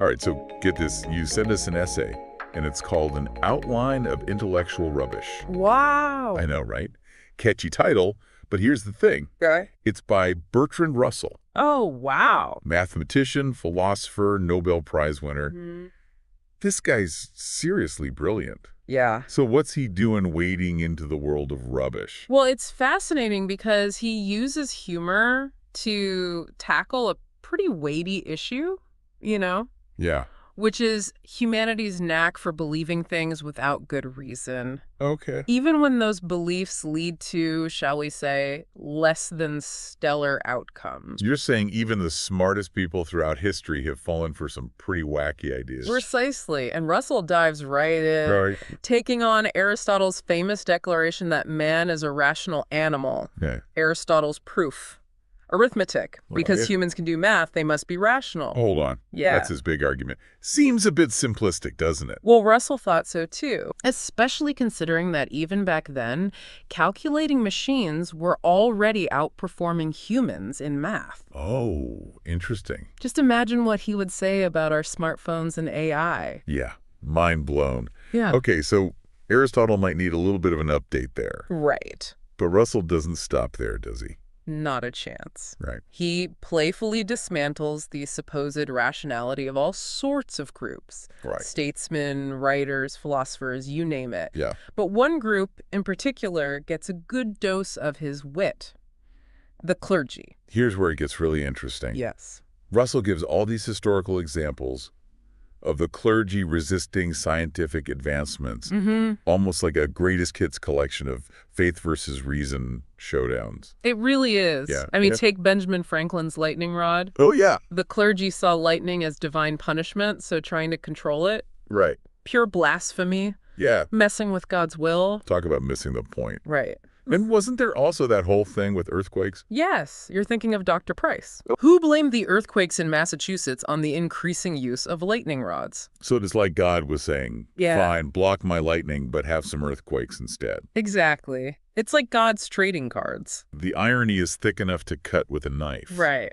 All right, so get this. You send us an essay, and it's called An Outline of Intellectual Rubbish. Wow. I know, right? Catchy title, but here's the thing. Okay. It's by Bertrand Russell. Oh, wow. Mathematician, philosopher, Nobel Prize winner. This guy's seriously brilliant. Yeah. So what's he doing wading into the world of rubbish? Well, it's fascinating because he uses humor to tackle a pretty weighty issue, Yeah. which is humanity's knack for believing things without good reason. Okay. Even when those beliefs lead to, shall we say, less than stellar outcomes. You're saying even the smartest people throughout history have fallen for some pretty wacky ideas. Precisely. And Russell dives right in, Right. taking on Aristotle's famous declaration that man is a rational animal. Yeah. Aristotle's proof. Arithmetic. Because Right. humans can do math, they must be rational. Hold on. Yeah. That's his big argument. Seems a bit simplistic, doesn't it? Well, Russell thought so too, especially considering that even back then, calculating machines were already outperforming humans in math. Oh, interesting. Just imagine what he would say about our smartphones and AI. Yeah. Mind blown. Yeah. Okay, so Aristotle might need a little bit of an update there. Right. But Russell doesn't stop there, does he? Not a chance. Right. He playfully dismantles the supposed rationality of all sorts of groups. Right. Statesmen, writers, philosophers, you name it. Yeah. But one group in particular gets a good dose of his wit. The clergy. Here's where it gets really interesting. Yes. Russell gives all these historical examples of the clergy resisting scientific advancements, almost like a greatest hits collection of faith versus reason showdowns. It really is. Yeah. I mean, Yeah. take Benjamin Franklin's lightning rod. Oh, yeah. The clergy saw lightning as divine punishment, so trying to control it. Right. Pure blasphemy. Yeah. Messing with God's will. Talk about missing the point. Right. And wasn't there also that whole thing with earthquakes? Yes, you're thinking of Dr. Price, who blamed the earthquakes in Massachusetts on the increasing use of lightning rods. So it's like God was saying, Yeah. fine, block my lightning, but have some earthquakes instead. Exactly. It's like God's trading cards. The irony is thick enough to cut with a knife. Right.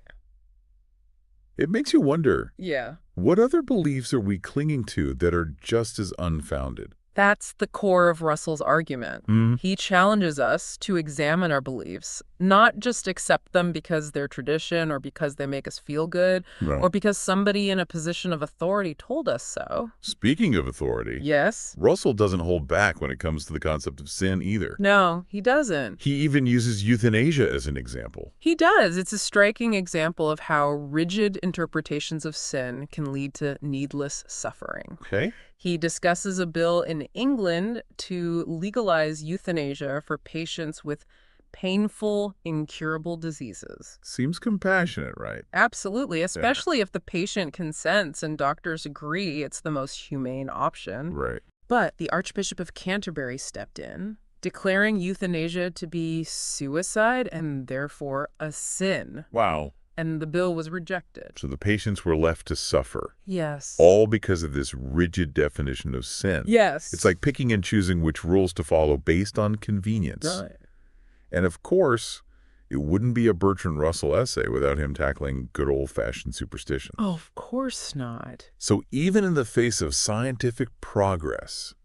It makes you wonder, Yeah. what other beliefs are we clinging to that are just as unfounded? That's the core of Russell's argument. He challenges us to examine our beliefs, not just accept them because they're tradition or because they make us feel good Right. or because somebody in a position of authority told us so. Speaking of authority, Yes? Russell doesn't hold back when it comes to the concept of sin either. No, he doesn't. He even uses euthanasia as an example. He does. It's a striking example of how rigid interpretations of sin can lead to needless suffering. Okay. He discusses a bill in England to legalize euthanasia for patients with painful, incurable diseases. Seems compassionate, right? Absolutely, especially if the patient consents and doctors agree it's the most humane option. Right. But the Archbishop of Canterbury stepped in, declaring euthanasia to be suicide and therefore a sin. Wow. And the bill was rejected. So the patients were left to suffer, Yes. all because of this rigid definition of sin. Yes. It's like picking and choosing which rules to follow based on convenience. Right. And of course, it wouldn't be a Bertrand Russell essay without him tackling good old-fashioned superstition. Oh, of course not. So even in the face of scientific progress,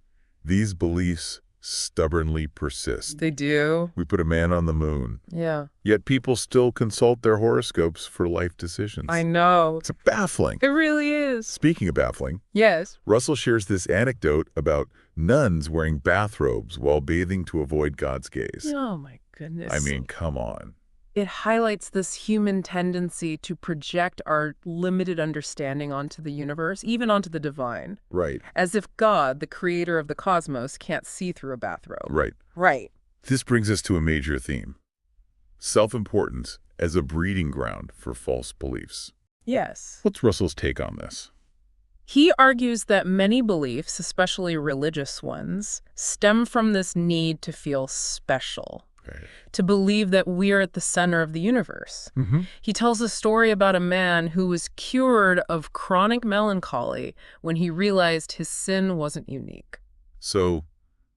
these beliefs stubbornly persist. They do. We put a man on the moon, Yeah. yet people still consult their horoscopes for life decisions. I know. It's baffling. It really is. Speaking of baffling, Yes. Russell shares this anecdote about nuns wearing bathrobes while bathing to avoid God's gaze. Oh, my goodness. I mean, come on. It highlights this human tendency to project our limited understanding onto the universe, even onto the divine, Right, as if God, the creator of the cosmos, can't see through a bathrobe. right. Right. This brings us to a major theme. Self-importance as a breeding ground for false beliefs. Yes. What's Russell's take on this? He argues that many beliefs, especially religious ones, stem from this need to feel special, Okay. to believe that we're at the center of the universe. He tells a story about a man who was cured of chronic melancholy when he realized his sin wasn't unique. So,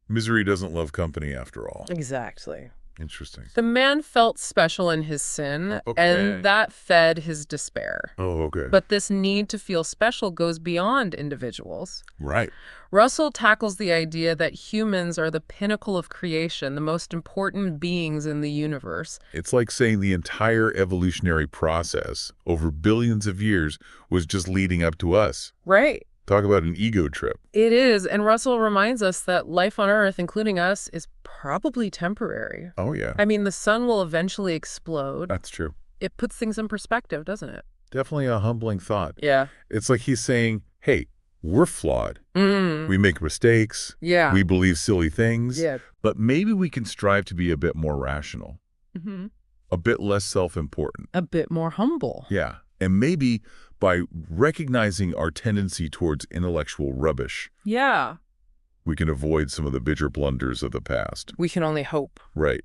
misery doesn't love company after all. Exactly. Interesting. The man felt special in his sin, and that fed his despair. Oh, okay. But this need to feel special goes beyond individuals. Right. Russell tackles the idea that humans are the pinnacle of creation, the most important beings in the universe. It's like saying the entire evolutionary process over billions of years was just leading up to us. Right. Talk about an ego trip. It is, and Russell reminds us that life on Earth, including us, is probably temporary. Oh, yeah. I mean, the sun will eventually explode. That's true. It puts things in perspective, doesn't it? Definitely a humbling thought. Yeah. It's like he's saying, hey, we're flawed. We make mistakes. Yeah. We believe silly things. Yeah. But maybe we can strive to be a bit more rational, a bit less self-important. A bit more humble. Yeah. And maybe by recognizing our tendency towards intellectual rubbish, Yeah. we can avoid some of the bitter blunders of the past. We can only hope. Right.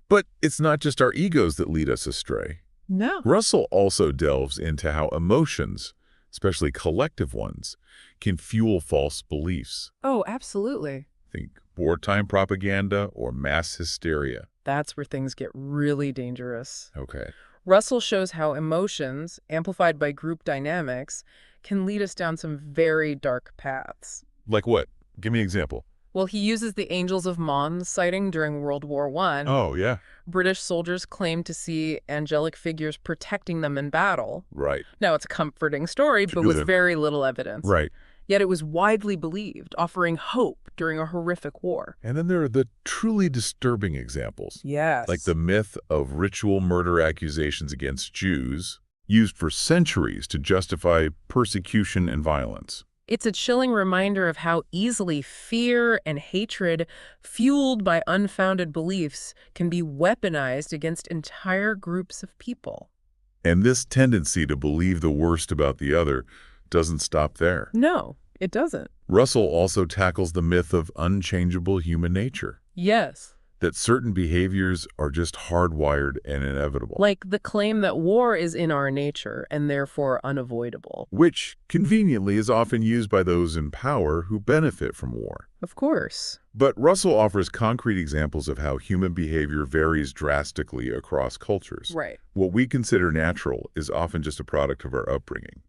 But it's not just our egos that lead us astray. No. Russell also delves into how emotions, especially collective ones, can fuel false beliefs. Oh, absolutely. Think wartime propaganda or mass hysteria. That's where things get really dangerous. Okay. Russell shows how emotions, amplified by group dynamics, can lead us down some very dark paths. Like what? Give me an example. Well, he uses the Angels of Mons sighting during World War I. Oh, yeah. British soldiers claimed to see angelic figures protecting them in battle. Right. Now, it's a comforting story, but with very little evidence. Right. Yet it was widely believed, offering hope during a horrific war. And then there are the truly disturbing examples. Yes. Like the myth of ritual murder accusations against Jews, used for centuries to justify persecution and violence. It's a chilling reminder of how easily fear and hatred, fueled by unfounded beliefs, can be weaponized against entire groups of people. And this tendency to believe the worst about the other doesn't stop there. No, it doesn't. Russell also tackles the myth of unchangeable human nature. Yes. That certain behaviors are just hardwired and inevitable. Like the claim that war is in our nature and therefore unavoidable. Which, conveniently, is often used by those in power who benefit from war. Of course. But Russell offers concrete examples of how human behavior varies drastically across cultures. Right. What we consider natural is often just a product of our upbringing.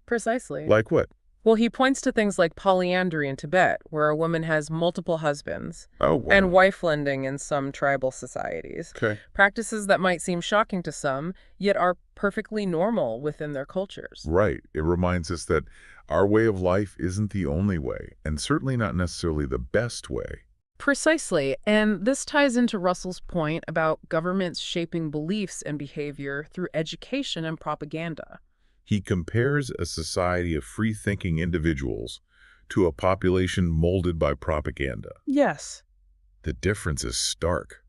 Precisely. Like what? Well, he points to things like polyandry in Tibet, where a woman has multiple husbands, Oh, wow. and wife-lending in some tribal societies. Okay. Practices that might seem shocking to some, yet are perfectly normal within their cultures. Right. It reminds us that our way of life isn't the only way, and certainly not necessarily the best way. Precisely, and this ties into Russell's point about governments shaping beliefs and behavior through education and propaganda. He compares a society of free-thinking individuals to a population molded by propaganda. Yes. The difference is stark.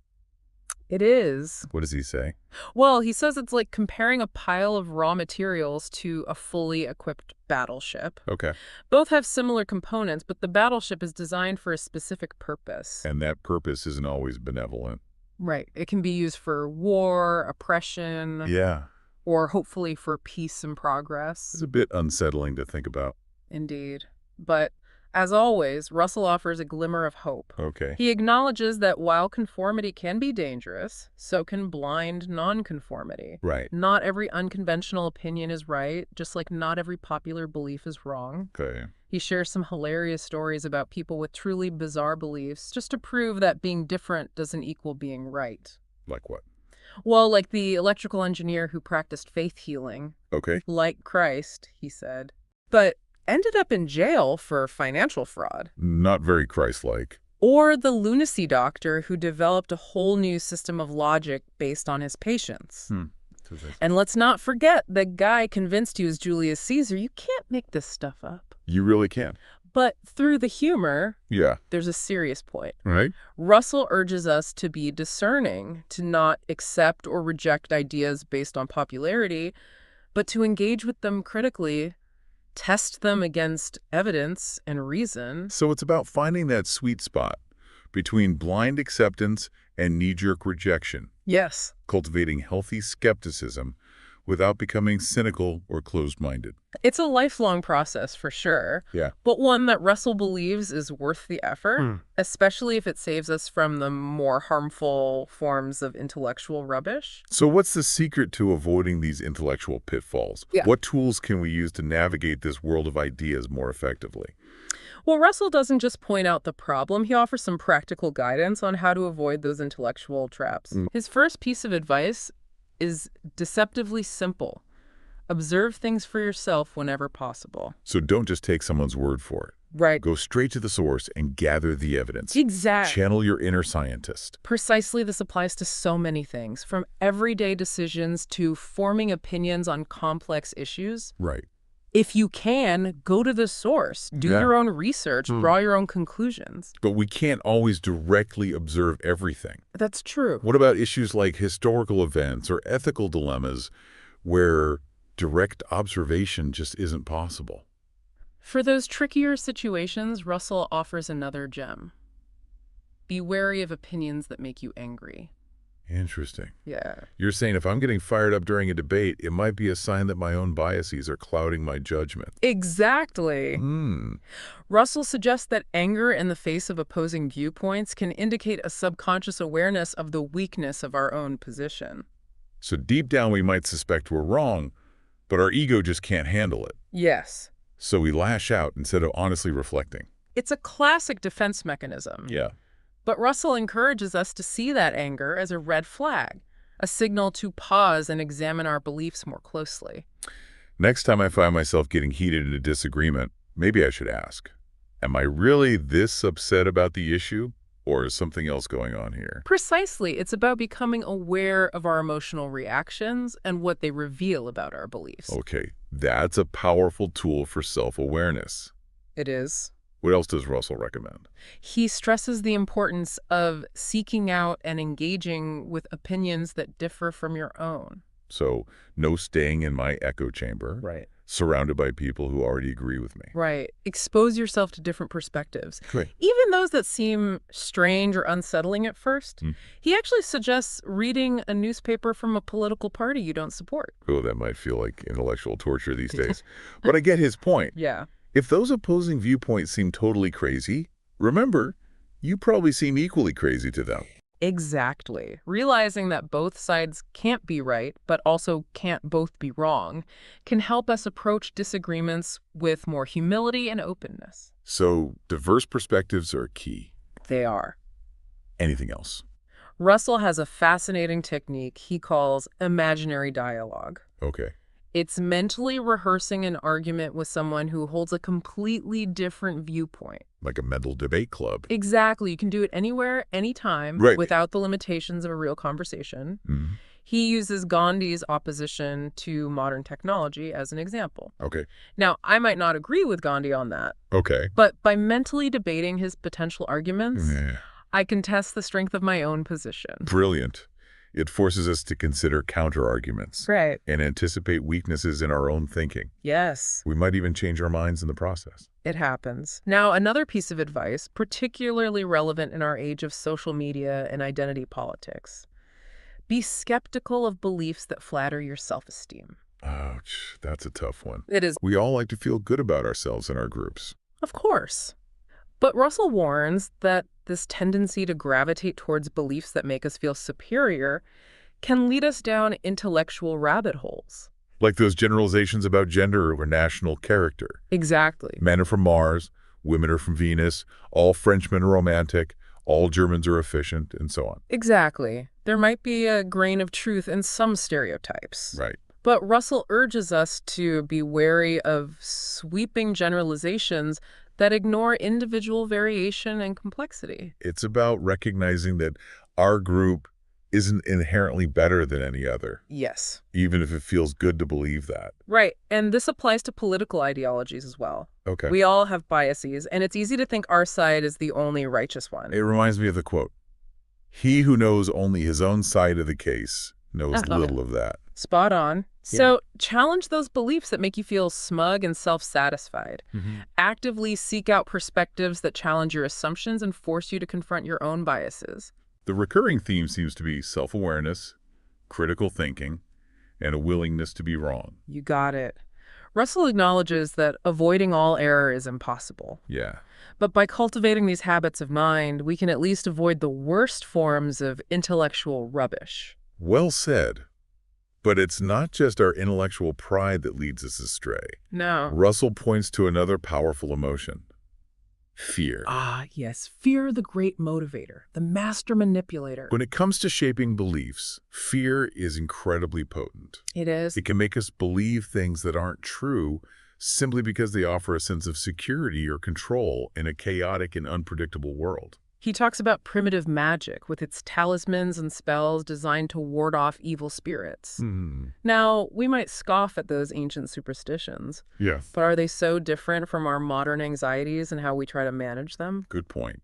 It is. What does he say? Well, he says it's like comparing a pile of raw materials to a fully equipped battleship. Okay. Both have similar components, but the battleship is designed for a specific purpose. And that purpose isn't always benevolent. Right. It can be used for war, oppression, Yeah. or hopefully for peace and progress. It's a bit unsettling to think about. Indeed. But as always, Russell offers a glimmer of hope. Okay. He acknowledges that while conformity can be dangerous, so can blind nonconformity. Right. Not every unconventional opinion is right, just like not every popular belief is wrong. Okay. He shares some hilarious stories about people with truly bizarre beliefs, just to prove that being different doesn't equal being right. Like what? Well, like the electrical engineer who practiced faith healing. Okay. Like Christ, he said. But ended up in jail for financial fraud. Not very Christ-like. Or the lunacy doctor who developed a whole new system of logic based on his patients. And let's not forget the guy convinced he was Julius Caesar. You can't make this stuff up. You really can. But through the humor, Yeah. there's a serious point. Right? Russell urges us to be discerning, to not accept or reject ideas based on popularity, but to engage with them critically, test them against evidence and reason. So it's about finding that sweet spot between blind acceptance and knee-jerk rejection, Yes. cultivating healthy skepticism without becoming cynical or closed-minded. It's a lifelong process for sure, Yeah. but one that Russell believes is worth the effort, especially if it saves us from the more harmful forms of intellectual rubbish. So what's the secret to avoiding these intellectual pitfalls? Yeah. What tools can we use to navigate this world of ideas more effectively? Well, Russell doesn't just point out the problem, he offers some practical guidance on how to avoid those intellectual traps. His first piece of advice is deceptively simple. Observe things for yourself whenever possible. So don't just take someone's word for it. Right. Go straight to the source and gather the evidence. Exactly. Channel your inner scientist. Precisely, this applies to so many things, from everyday decisions to forming opinions on complex issues. Right. If you can, go to the source, do your own research, draw your own conclusions. But we can't always directly observe everything. That's true. What about issues like historical events or ethical dilemmas where direct observation just isn't possible? For those trickier situations, Russell offers another gem. Be wary of opinions that make you angry. Interesting. Yeah. You're saying if I'm getting fired up during a debate, it might be a sign that my own biases are clouding my judgment. Exactly. Russell suggests that anger in the face of opposing viewpoints can indicate a subconscious awareness of the weakness of our own position. So deep down we might suspect we're wrong, but our ego just can't handle it. Yes. So we lash out instead of honestly reflecting. It's a classic defense mechanism. Yeah. But Russell encourages us to see that anger as a red flag, a signal to pause and examine our beliefs more closely. Next time I find myself getting heated in a disagreement, maybe I should ask, am I really this upset about the issue, or is something else going on here? Precisely. It's about becoming aware of our emotional reactions and what they reveal about our beliefs. Okay, that's a powerful tool for self-awareness. It is. What else does Russell recommend? He stresses the importance of seeking out and engaging with opinions that differ from your own. So, no staying in my echo chamber. Right. Surrounded by people who already agree with me. Right. Expose yourself to different perspectives. Great. Even those that seem strange or unsettling at first. He actually suggests reading a newspaper from a political party you don't support. Oh, that might feel like intellectual torture these days. But I get his point. Yeah. If those opposing viewpoints seem totally crazy, remember, you probably seem equally crazy to them. Exactly. Realizing that both sides can't be right, but also can't both be wrong, can help us approach disagreements with more humility and openness. So, diverse perspectives are key. They are. Anything else? Russell has a fascinating technique he calls imaginary dialogue. Okay. It's mentally rehearsing an argument with someone who holds a completely different viewpoint. Like a mental debate club. Exactly. You can do it anywhere, anytime, Right. without the limitations of a real conversation. He uses Gandhi's opposition to modern technology as an example. Okay. Now, I might not agree with Gandhi on that, Okay. but by mentally debating his potential arguments, Yeah. I can test the strength of my own position. Brilliant. It forces us to consider counter-arguments. Right. And anticipate weaknesses in our own thinking. Yes. We might even change our minds in the process. It happens. Now, another piece of advice, particularly relevant in our age of social media and identity politics. Be skeptical of beliefs that flatter your self-esteem. Ouch, that's a tough one. It is. We all like to feel good about ourselves in our groups. Of course. But Russell warns that this tendency to gravitate towards beliefs that make us feel superior can lead us down intellectual rabbit holes. Like those generalizations about gender or national character. Exactly. Men are from Mars, women are from Venus, all Frenchmen are romantic, all Germans are efficient, and so on. Exactly. There might be a grain of truth in some stereotypes. Right. But Russell urges us to be wary of sweeping generalizations that ignore individual variation and complexity. It's about recognizing that our group isn't inherently better than any other, Yes. even if it feels good to believe that. Right. And this applies to political ideologies as well. Okay. We all have biases, and it's easy to think our side is the only righteous one. It reminds me of the quote, "He who knows only his own side of the case knows little of that." Spot on. So challenge those beliefs that make you feel smug and self-satisfied. Actively seek out perspectives that challenge your assumptions and force you to confront your own biases. The recurring theme seems to be self-awareness, critical thinking, and a willingness to be wrong. You got it. Russell acknowledges that avoiding all error is impossible. Yeah. But by cultivating these habits of mind, we can at least avoid the worst forms of intellectual rubbish. Well said. But it's not just our intellectual pride that leads us astray. No. Russell points to another powerful emotion: fear. Ah, yes. Fear, the great motivator, the master manipulator. When it comes to shaping beliefs, fear is incredibly potent. It is. It can make us believe things that aren't true simply because they offer a sense of security or control in a chaotic and unpredictable world. He talks about primitive magic with its talismans and spells designed to ward off evil spirits. Now, we might scoff at those ancient superstitions, Yeah. but are they so different from our modern anxieties and how we try to manage them? Good point.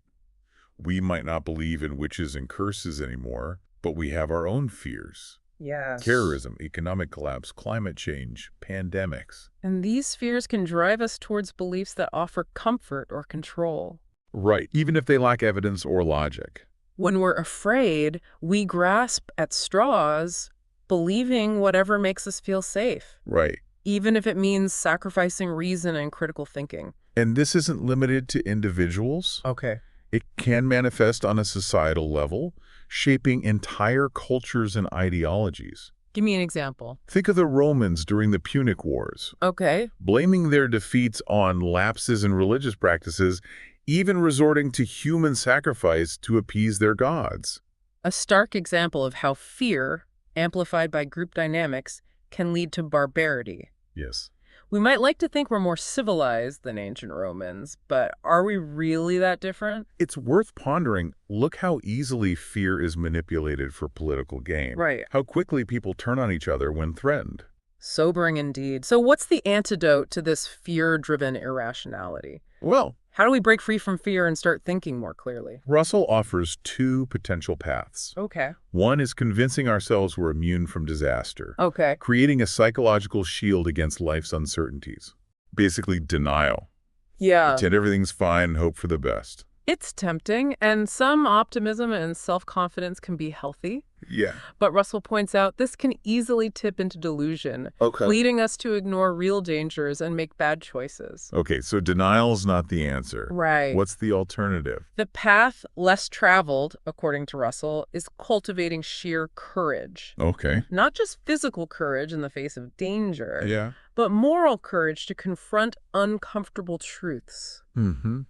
We might not believe in witches and curses anymore, but we have our own fears. Yes. Terrorism, economic collapse, climate change, pandemics. And these fears can drive us towards beliefs that offer comfort or control. Right, even if they lack evidence or logic. When we're afraid, we grasp at straws, believing whatever makes us feel safe, Right. even if it means sacrificing reason and critical thinking. And this isn't limited to individuals. Okay. It can manifest on a societal level, shaping entire cultures and ideologies. Give me an example. Think of the Romans during the Punic Wars, Okay. blaming their defeats on lapses in religious practices, even resorting to human sacrifice to appease their gods. A stark example of how fear, amplified by group dynamics, can lead to barbarity. Yes. We might like to think we're more civilized than ancient Romans, but are we really that different? It's worth pondering. Look how easily fear is manipulated for political gain. Right. How quickly people turn on each other when threatened. Sobering indeed. So what's the antidote to this fear-driven irrationality? Well, How do we break free from fear and start thinking more clearly? Russell offers two potential paths. Okay. One is convincing ourselves we're immune from disaster, Okay. creating a psychological shield against life's uncertainties. Basically, denial. Yeah. Pretend everything's fine and hope for the best. It's tempting, and some optimism and self-confidence can be healthy. Yeah. But Russell points out this can easily tip into delusion, Okay. leading us to ignore real dangers and make bad choices. Okay, so denial's not the answer. Right. What's the alternative? The path less traveled, according to Russell, is cultivating sheer courage. Okay. Not just physical courage in the face of danger, Yeah. but moral courage to confront uncomfortable truths,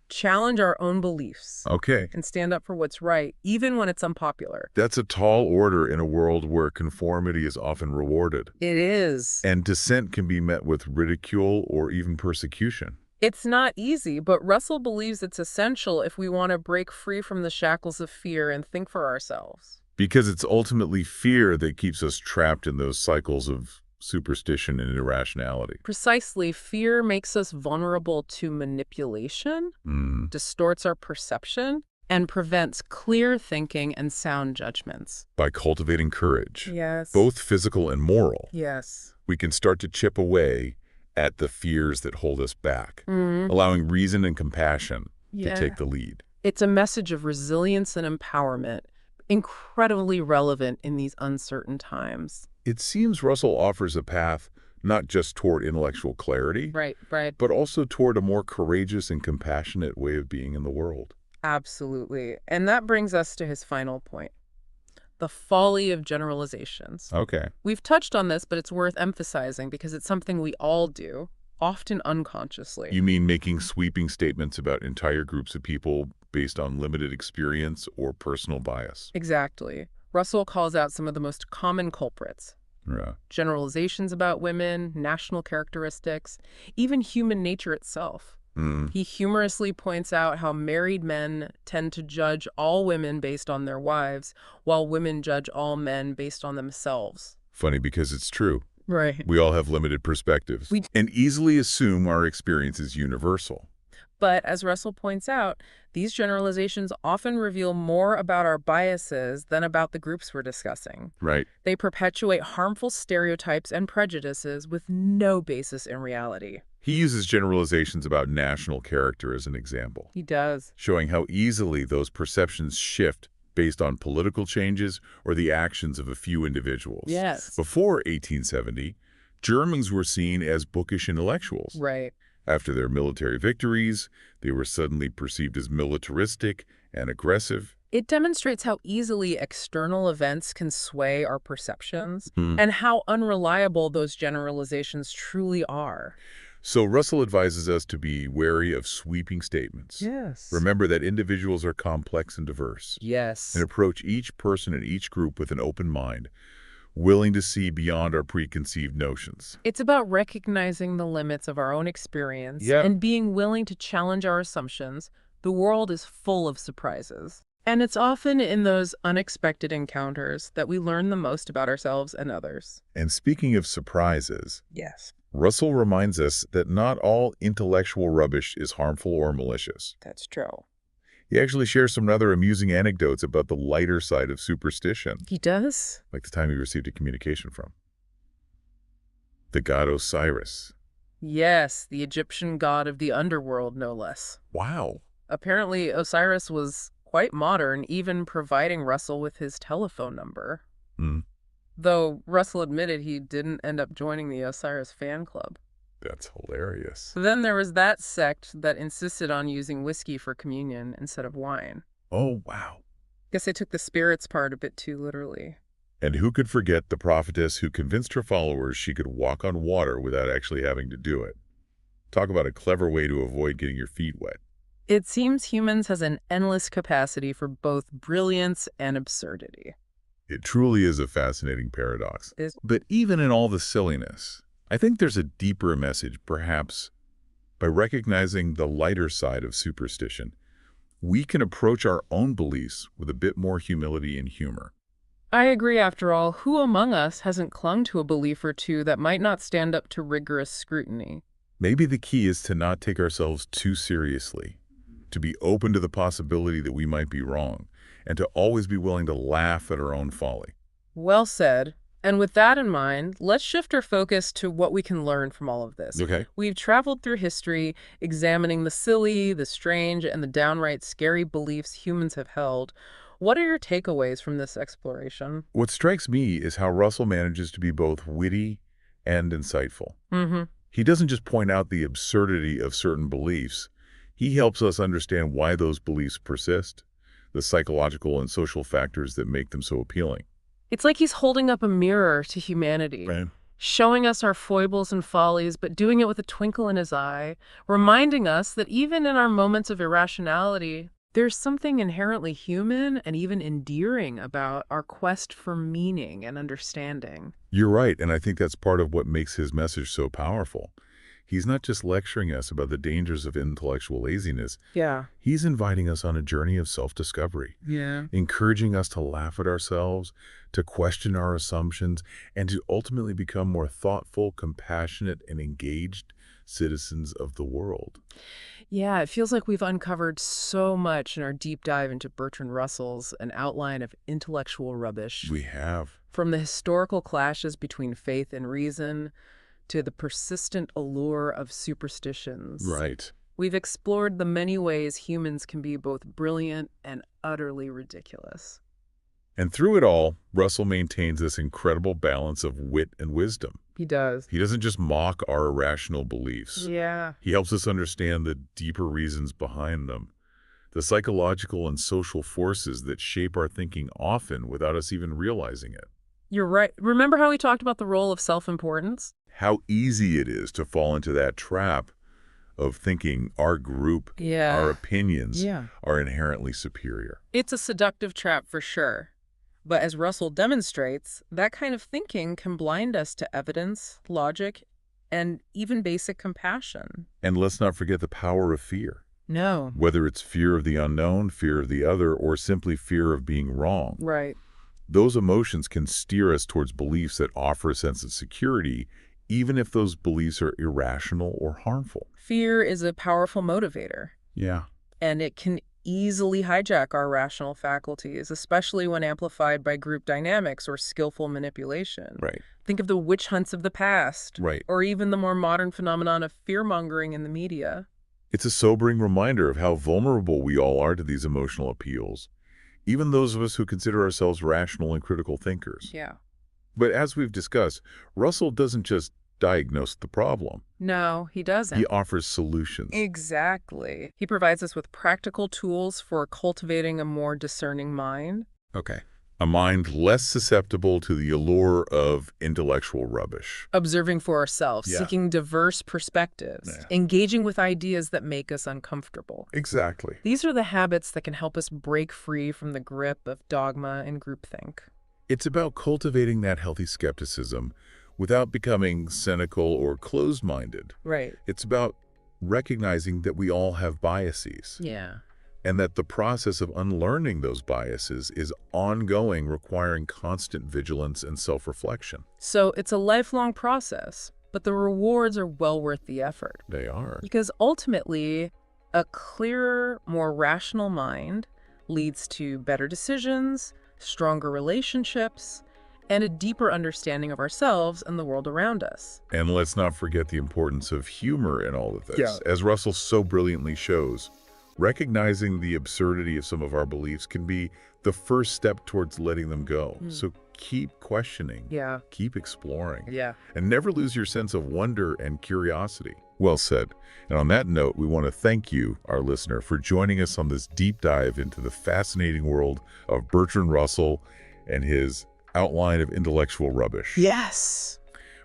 challenge our own beliefs, Okay. and stand up for what's right, even when it's unpopular. That's a tall order in a world where conformity is often rewarded. It is. And dissent can be met with ridicule or even persecution. It's not easy, but Russell believes it's essential if we want to break free from the shackles of fear and think for ourselves. Because it's ultimately fear that keeps us trapped in those cycles of superstition and irrationality. Precisely, fear makes us vulnerable to manipulation, distorts our perception, and prevents clear thinking and sound judgments. By cultivating courage, Yes. both physical and moral, Yes. we can start to chip away at the fears that hold us back, allowing reason and compassion to take the lead. It's a message of resilience and empowerment, incredibly relevant in these uncertain times. It seems Russell offers a path not just toward intellectual clarity, Right. but also toward a more courageous and compassionate way of being in the world. Absolutely. And that brings us to his final point. The folly of generalizations. Okay. We've touched on this, but it's worth emphasizing because it's something we all do, often unconsciously. You mean making sweeping statements about entire groups of people based on limited experience or personal bias? Exactly. Russell calls out some of the most common culprits. Yeah. Generalizations about women, national characteristics, even human nature itself. He humorously points out how married men tend to judge all women based on their wives, while women judge all men based on themselves. Funny because it's true. Right. We all have limited perspectives and easily assume our experience is universal. But as Russell points out, these generalizations often reveal more about our biases than about the groups we're discussing. Right. They perpetuate harmful stereotypes and prejudices with no basis in reality. He uses generalizations about national character as an example, He does. showing how easily those perceptions shift based on political changes or the actions of a few individuals. Yes. Before 1870, Germans were seen as bookish intellectuals. Right. After their military victories, they were suddenly perceived as militaristic and aggressive. It demonstrates how easily external events can sway our perceptions and how unreliable those generalizations truly are. So Russell advises us to be wary of sweeping statements. Yes. Remember that individuals are complex and diverse, Yes. and approach each person and each group with an open mind, willing to see beyond our preconceived notions. It's about recognizing the limits of our own experience Yeah. and being willing to challenge our assumptions. The world is full of surprises. And it's often in those unexpected encounters that we learn the most about ourselves and others. And speaking of surprises, Yes. Russell reminds us that not all intellectual rubbish is harmful or malicious. That's true. He actually shares some rather amusing anecdotes about the lighter side of superstition, He does? like the time he received a communication from the god Osiris. Yes, the Egyptian god of the underworld, no less. Wow. Apparently, Osiris was quite modern, even providing Russell with his telephone number. Hmm. Though Russell admitted he didn't end up joining the Osiris fan club. That's hilarious. Then there was that sect that insisted on using whiskey for communion instead of wine. Oh, wow. Guess they took the spirits part a bit too literally. And who could forget the prophetess who convinced her followers she could walk on water without actually having to do it? Talk about a clever way to avoid getting your feet wet. It seems humans has an endless capacity for both brilliance and absurdity. It truly is a fascinating paradox. Is- But even in all the silliness, I think there's a deeper message, perhaps. By recognizing the lighter side of superstition, we can approach our own beliefs with a bit more humility and humor. I agree, after all, who among us hasn't clung to a belief or two that might not stand up to rigorous scrutiny? Maybe the key is to not take ourselves too seriously, to be open to the possibility that we might be wrong, and to always be willing to laugh at our own folly. Well said. And with that in mind, let's shift our focus to what we can learn from all of this. Okay. We've traveled through history, examining the silly, the strange, and the downright scary beliefs humans have held. What are your takeaways from this exploration? What strikes me is how Russell manages to be both witty and insightful. He doesn't just point out the absurdity of certain beliefs. He helps us understand why those beliefs persist, the psychological and social factors that make them so appealing. It's like he's holding up a mirror to humanity, showing us our foibles and follies, but doing it with a twinkle in his eye, reminding us that even in our moments of irrationality, there's something inherently human and even endearing about our quest for meaning and understanding. You're right, and I think that's part of what makes his message so powerful. He's not just lecturing us about the dangers of intellectual laziness. Yeah. He's inviting us on a journey of self-discovery, encouraging us to laugh at ourselves, to question our assumptions, and to ultimately become more thoughtful, compassionate, and engaged citizens of the world. Yeah, it feels like we've uncovered so much in our deep dive into Bertrand Russell's An Outline of Intellectual Rubbish. We have. From the historical clashes between faith and reason to the persistent allure of superstitions. Right. We've explored the many ways humans can be both brilliant and utterly ridiculous. And through it all, Russell maintains this incredible balance of wit and wisdom. He does. He doesn't just mock our irrational beliefs. Yeah. He helps us understand the deeper reasons behind them, the psychological and social forces that shape our thinking often without us even realizing it. You're right. Remember how we talked about the role of self-importance? How easy it is to fall into that trap of thinking our group, our opinions are inherently superior. It's a seductive trap for sure. But as Russell demonstrates, that kind of thinking can blind us to evidence, logic, and even basic compassion. And let's not forget the power of fear. No. Whether it's fear of the unknown, fear of the other, or simply fear of being wrong. Right. Those emotions can steer us towards beliefs that offer a sense of security, even if those beliefs are irrational or harmful. Fear is a powerful motivator. Yeah. And it can easily hijack our rational faculties, especially when amplified by group dynamics or skillful manipulation. Right. Think of the witch hunts of the past. Right. Or even the more modern phenomenon of fear-mongering in the media. It's a sobering reminder of how vulnerable we all are to these emotional appeals, even those of us who consider ourselves rational and critical thinkers. Yeah. But as we've discussed, Russell doesn't just diagnose the problem. No, he doesn't. He offers solutions. Exactly. He provides us with practical tools for cultivating a more discerning mind. Okay. A mind less susceptible to the allure of intellectual rubbish. Observing for ourselves, Yeah. seeking diverse perspectives, Yeah. engaging with ideas that make us uncomfortable. Exactly. These are the habits that can help us break free from the grip of dogma and groupthink. It's about cultivating that healthy skepticism without becoming cynical or closed-minded. Right. It's about recognizing that we all have biases. Yeah. And that the process of unlearning those biases is ongoing, requiring constant vigilance and self-reflection. So it's a lifelong process, but the rewards are well worth the effort. They are. Because ultimately, a clearer, more rational mind leads to better decisions, stronger relationships, and a deeper understanding of ourselves and the world around us. And let's not forget the importance of humor in all of this. Yeah. As Russell so brilliantly shows, recognizing the absurdity of some of our beliefs can be the first step towards letting them go. So keep questioning, Yeah. keep exploring, Yeah. and never lose your sense of wonder and curiosity. Well said. And on that note, we want to thank you, our listener, for joining us on this deep dive into the fascinating world of Bertrand Russell and his outline of intellectual rubbish. Yes.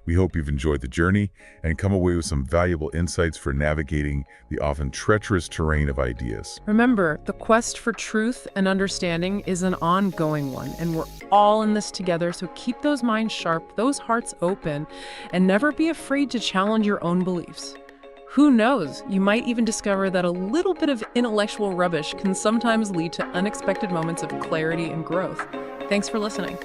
We hope you've enjoyed the journey and come away with some valuable insights for navigating the often treacherous terrain of ideas. Remember, the quest for truth and understanding is an ongoing one, and we're all in this together, so keep those minds sharp, those hearts open, and never be afraid to challenge your own beliefs. Who knows, you might even discover that a little bit of intellectual rubbish can sometimes lead to unexpected moments of clarity and growth. Thanks for listening.